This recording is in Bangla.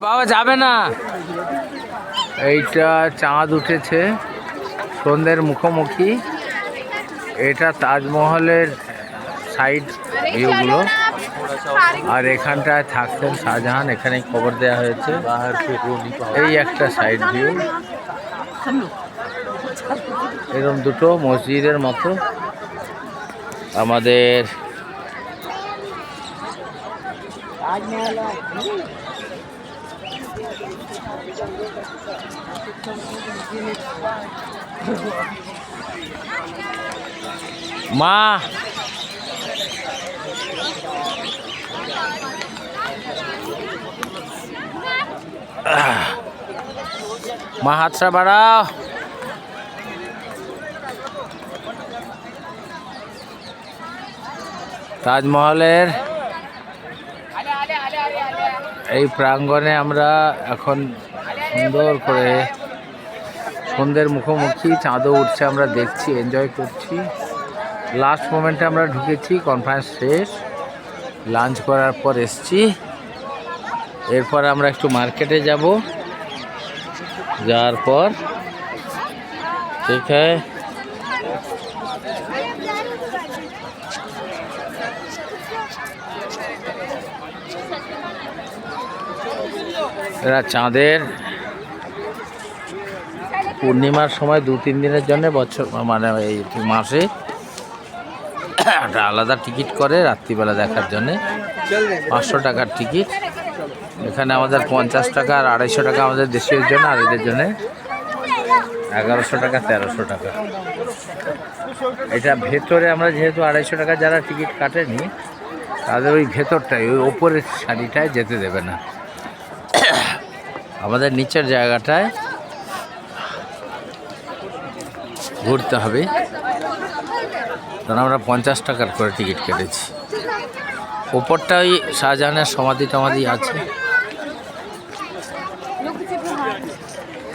বাবা যাবে না। এইটা চাঁদ উঠেছে সন্ধ্যের মুখোমুখি। এটা তাজমহলের সাইড ভিউগুলো। আর এখানটায় থাকতেন শাহজাহান, এখানে খবর দেওয়া হয়েছে। এই একটা সাইড ভিউ, এরকম দুটো মসজিদের মতো আমাদের। মা মা হাতটা বাড়াও। তাজমহলের এই প্রাঙ্গণে আমরা এখন সুন্দর করে সন্ধ্যের মুখোমুখি, চাঁদও উঠছে, আমরা দেখছি, এনজয় করছি। লাস্ট মোমেন্টে আমরা ঢুকেছি, কনফারেন্স শেষ, লাঞ্চ করার পর এসছি। এরপর আমরা একটু মার্কেটে যাব, যাওয়ার পর ঠিক আছে এরা চাঁদের পূর্ণিমার সময় 2-3 দিনের জন্য বছর মানে এই মাসে একটা আলাদা টিকিট করে রাত্রিবেলা দেখার জন্যে। 500 টাকার টিকিট। এখানে আমাদের 50 টাকা আর 250 টাকা আমাদের দেশের জন্য, আর এদের জন্য 1100 টাকা 1300 টাকা। এটা ভেতরে আমরা যেহেতু 250 টাকা যারা টিকিট কাটেনি তাদের ওই ভেতরটাই, ওই ওপরের সারিটায় যেতে দেবে না। আমাদের নিচের জায়গাটায় ঘুরতে হবে, কারণ আমরা 50 টাকার করে টিকিট কেটেছি। ওপরটা ওই শাহজাহানের সমাধি টমাধি আছে।